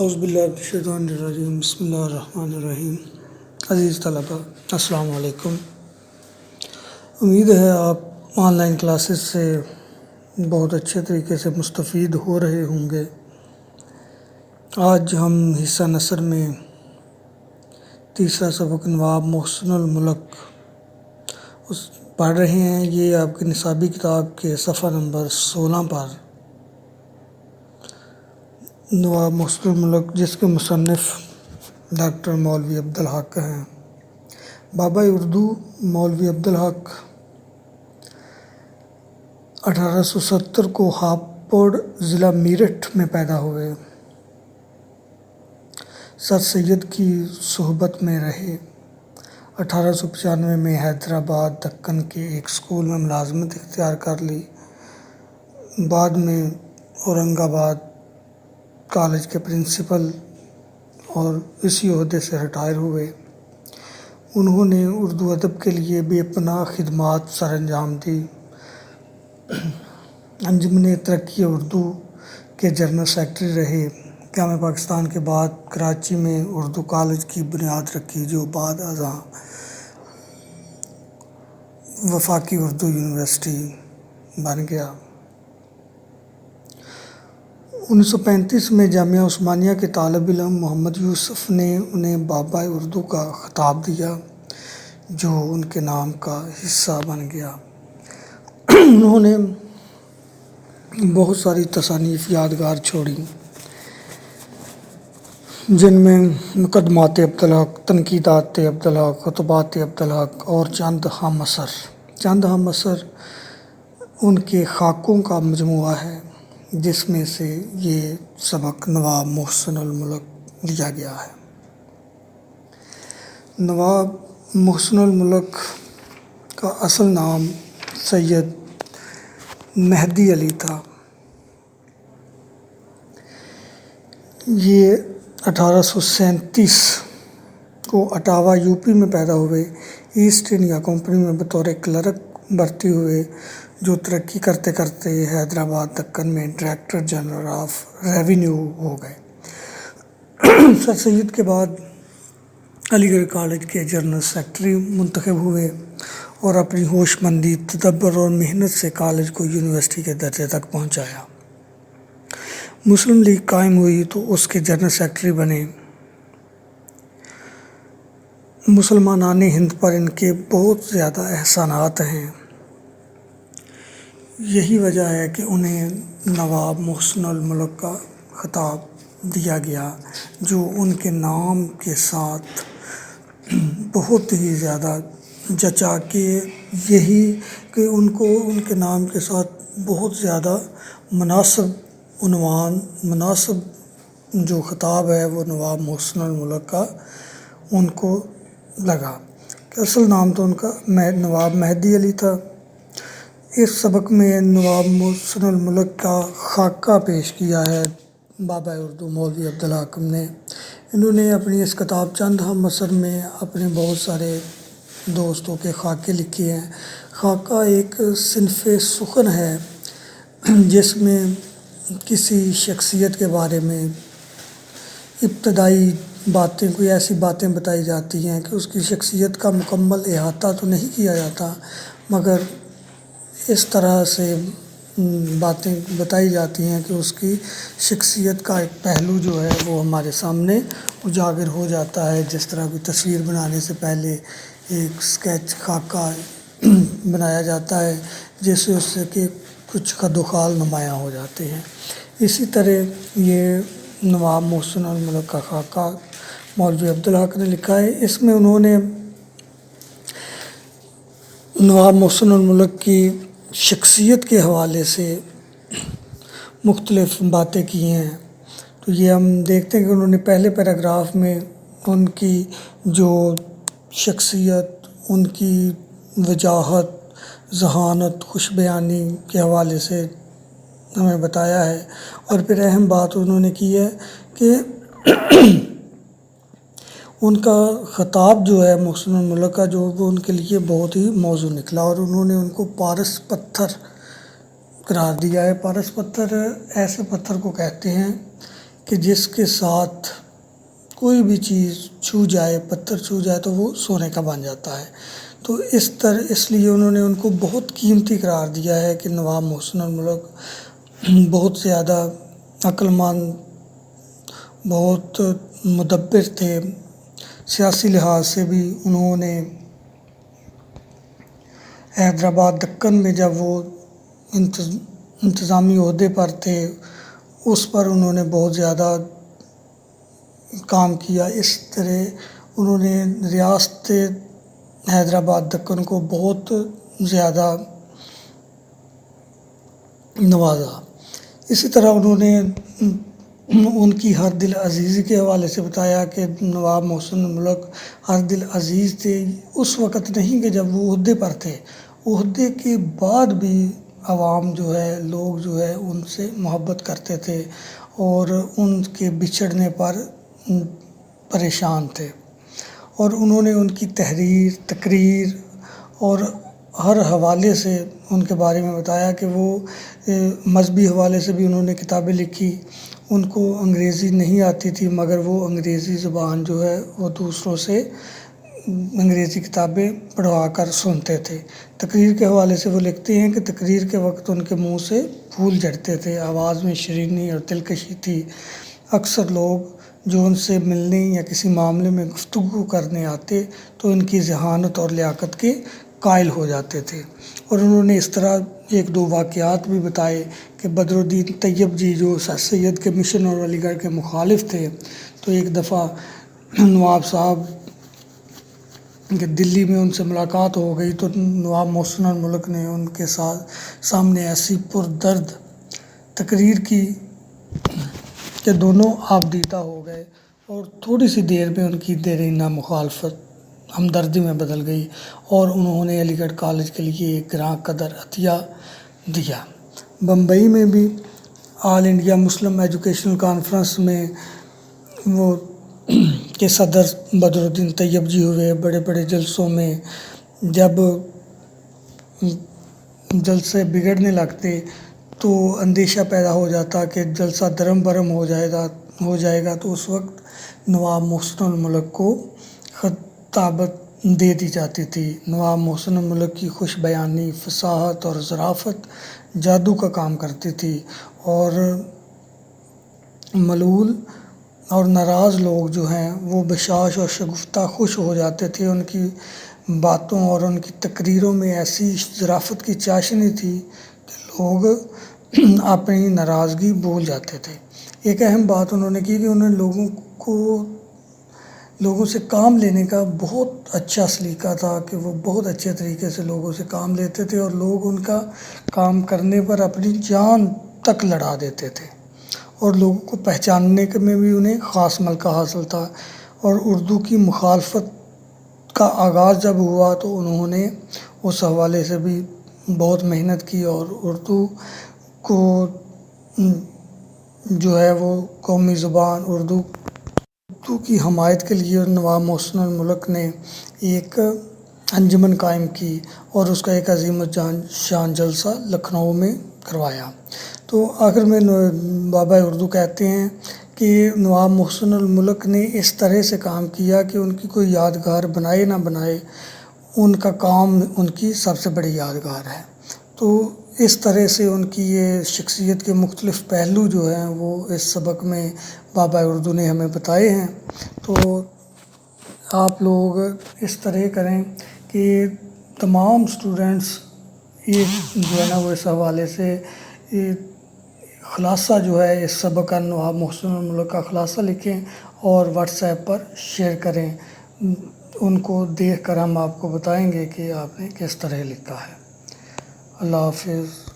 اعوذ باللہ من الشیطان الرجیم بسم اللہ الرحمن الرحیم۔ عزیز طلباء السلام علیکم۔ امید ہے آپ آن لائن کلاسز سے بہت اچھے طریقے سے مستفید ہو رہے ہوں گے۔ آج ہم حصہ نثر میں تیسرا سبق نواب محسن الملک پڑھ رہے ہیں۔ یہ آپ کی نصابی کتاب کے صفحہ نمبر 16 پر نواب محسن الملک، جس کے مصنف ڈاکٹر مولوی عبدالحق ہیں۔ بابا اردو مولوی عبدالحق 1870 کو ہاپوڑ ضلع میرٹھ میں پیدا ہوئے۔ سر سید کی صحبت میں رہے۔ 1895 میں حیدرآباد دکن کے ایک اسکول میں ملازمت اختیار کر لی۔ بعد میں اورنگ آباد کالج کے پرنسپل اور اسی عہدے سے ریٹائر ہوئے۔ انہوں نے اردو ادب کے لیے بے پناہ خدمات سر انجام دی۔ انجمن ترقی اردو کے جنرل سیکرٹری رہے۔ قیام پاکستان کے بعد کراچی میں اردو کالج کی بنیاد رکھی، جو بعد ازاں وفاقی اردو یونیورسٹی بن گیا۔ 1935 میں جامعہ عثمانیہ کے طالب علم محمد یوسف نے انہیں بابا اردو کا خطاب دیا، جو ان کے نام کا حصہ بن گیا۔ انہوں نے بہت ساری تصانیف یادگار چھوڑیں، جن میں مقدمات عبدالحق، تنقیدات عبدالحق، خطبات عبدالحق اور چند ہم اثر ان کے خاکوں کا مجموعہ ہے، جس میں سے یہ سبق نواب محسن الملک لیا گیا ہے۔ نواب محسن الملک کا اصل نام سید مہدی علی تھا۔ یہ 1837 کو اٹاوہ یوپی میں پیدا ہوئے۔ ایسٹ انڈیا کمپنی میں بطور کلرک بھرتی ہوئے، جو ترقی کرتے کرتے حیدرآباد دکن میں ڈائریکٹر جنرل آف ریونیو ہو گئے۔ سر سید کے بعد علی گڑھ کالج کے جنرل سیکرٹری منتخب ہوئے اور اپنی ہوش مندی، تدبر اور محنت سے کالج کو یونیورسٹی کے درجے تک پہنچایا۔ مسلم لیگ قائم ہوئی تو اس کے جنرل سیکرٹری بنے۔ مسلمانان ہند پر ان کے بہت زیادہ احسانات ہیں۔ یہی وجہ ہے کہ انہیں نواب محسن الملک کا خطاب دیا گیا، جو ان کے نام کے ساتھ بہت ہی زیادہ جچا، کہ یہی کہ ان کو ان کے نام کے ساتھ بہت زیادہ مناسب عنوان، مناسب جو خطاب ہے وہ نواب محسن الملک کا ان کو لگا۔ کہ اصل نام تو ان کا نواب مہدی علی تھا۔ اس سبق میں نواب محسن الملک کا خاکہ پیش کیا ہے بابا اردو مولوی عبدالحق نے۔ انہوں نے اپنی اس کتاب چند ہم اثر میں اپنے بہت سارے دوستوں کے خاکے لکھے ہیں۔ خاکہ ایک صنف سخن ہے، جس میں کسی شخصیت کے بارے میں ابتدائی باتیں، کوئی ایسی باتیں بتائی جاتی ہیں کہ اس کی شخصیت کا مکمل احاطہ تو نہیں کیا جاتا، مگر اس طرح سے باتیں بتائی جاتی ہیں کہ اس کی شخصیت کا ایک پہلو جو ہے وہ ہمارے سامنے اجاگر ہو جاتا ہے۔ جس طرح کوئی تصویر بنانے سے پہلے ایک اسکیچ، خاکہ بنایا جاتا ہے، جس سے اس سے کہ کچھ خد و خال نمایاں ہو جاتے ہیں۔ اسی طرح یہ نواب محسن الملک کا خاکہ مولوی عبدالحق نے لکھا ہے۔ اس میں انہوں نے نواب محسن الملک کی شخصیت کے حوالے سے مختلف باتیں کی ہیں۔ تو یہ ہم دیکھتے ہیں کہ انہوں نے پہلے پیراگراف میں ان کی جو شخصیت، ان کی وجاہت، ذہانت، خوش بیانی کے حوالے سے ہمیں بتایا ہے، اور پھر اہم بات انہوں نے کی ہے کہ ان کا خطاب جو ہے محسن الملک کا، جو وہ ان کے لیے بہت ہی موزوں نکلا، اور انہوں نے ان کو پارس پتھر قرار دیا ہے۔ پارس پتھر ایسے پتھر کو کہتے ہیں کہ جس کے ساتھ کوئی بھی چیز چھو جائے، پتھر چھو جائے تو وہ سونے کا بن جاتا ہے۔ تو اس لیے انہوں نے ان کو بہت قیمتی قرار دیا ہے کہ نواب محسن الملک بہت زیادہ عقل مند، بہت مدبر تھے۔ سیاسی لحاظ سے بھی انہوں نے حیدرآباد دکن میں جب وہ انتظامی عہدے پر تھے اس پر انہوں نے بہت زیادہ کام کیا۔ اس طرح انہوں نے ریاست حیدرآباد دکن کو بہت زیادہ نوازا۔ اسی طرح انہوں نے ان کی ہر دل عزیزی کے حوالے سے بتایا کہ نواب محسن الملک ہر دل عزیز تھے، اس وقت نہیں کہ جب وہ عہدے پر تھے، عہدے کے بعد بھی عوام جو ہے، لوگ جو ہے ان سے محبت کرتے تھے اور ان کے بچھڑنے پر پریشان تھے۔ اور انہوں نے ان کی تحریر، تقریر اور ہر حوالے سے ان کے بارے میں بتایا کہ وہ مذہبی حوالے سے بھی انہوں نے کتابیں لکھی۔ ان کو انگریزی نہیں آتی تھی مگر وہ انگریزی زبان جو ہے وہ دوسروں سے انگریزی کتابیں پڑھوا کر سنتے تھے۔ تقریر کے حوالے سے وہ لکھتے ہیں کہ تقریر کے وقت ان کے منہ سے پھول جھڑتے تھے، آواز میں شیرینی اور دلکشی تھی۔ اکثر لوگ جو ان سے ملنے یا کسی معاملے میں گفتگو کرنے آتے تو ان کی ذہانت اور لیاقت کے قائل ہو جاتے تھے۔ اور انہوں نے اس طرح ایک دو واقعات بھی بتائے کہ بدر الدین طیب جی جو سر سید کے مشن اور علی گڑھ کے مخالف تھے، تو ایک دفعہ نواب صاحب کہ دلی میں ان سے ملاقات ہو گئی تو نواب محسن الملک نے ان کے سامنے ایسی پردرد تقریر کی کہ دونوں آبدیدہ ہو گئے اور تھوڑی سی دیر میں ان کی دیرینہ مخالفت ہمدردی میں بدل گئی اور انہوں نے علی گڑھ کالج کے لیے ایک گراں قدر عطیہ دیا۔ بمبئی میں بھی آل انڈیا مسلم ایجوکیشنل کانفرنس میں وہ کے صدر بدر الدین طیب جی ہوئے۔ بڑے بڑے جلسوں میں جب جلسے بگڑنے لگتے تو اندیشہ پیدا ہو جاتا کہ جلسہ درم برم ہو جائے گا، تو اس وقت نواب محسن الملک کو خطابت دے دی جاتی تھی۔ نواب محسن الملک کی خوش بیانی، فصاحت اور ظرافت جادو کا کام کرتی تھی اور ملول اور ناراض لوگ جو ہیں وہ بشاش اور شگفتہ خوش ہو جاتے تھے۔ ان کی باتوں اور ان کی تقریروں میں ایسی ظرافت کی چاشنی تھی کہ لوگ اپنی ناراضگی بھول جاتے تھے۔ ایک اہم بات انہوں نے کی کہ انہوں نے لوگوں سے کام لینے کا بہت اچھا سلیقہ تھا کہ وہ بہت اچھے طریقے سے لوگوں سے کام لیتے تھے اور لوگ ان کا کام کرنے پر اپنی جان تک لڑا دیتے تھے اور لوگوں کو پہچاننے میں بھی انہیں خاص ملکہ حاصل تھا۔ اور اردو کی مخالفت کا آغاز جب ہوا تو انہوں نے اس حوالے سے بھی بہت محنت کی اور اردو کو جو ہے وہ قومی زبان اردو کی حمایت کے لیے نواب محسن الملک نے ایک انجمن قائم کی اور اس کا ایک عظیم الشان جلسہ لکھنؤ میں کروایا۔ تو آخر میں بابا اردو کہتے ہیں کہ نواب محسن الملک نے اس طرح سے کام کیا کہ ان کی کوئی یادگار بنائے نہ بنائے، ان کا کام ان کی سب سے بڑی یادگار ہے۔ تو اس طرح سے ان کی یہ شخصیت کے مختلف پہلو جو ہیں وہ اس سبق میں بابا اردو نے ہمیں بتائے ہیں۔ تو آپ لوگ اس طرح کریں کہ تمام اسٹوڈنٹس ایک جو ہے نا وہ اس حوالے سے خلاصہ جو ہے اس سبق کا نواب محسن الملک کا خلاصہ لکھیں اور واٹس ایپ پر شیئر کریں۔ ان کو دیکھ کر ہم آپ کو بتائیں گے کہ آپ نے کس طرح لکھا ہے۔ اللہ حافظ۔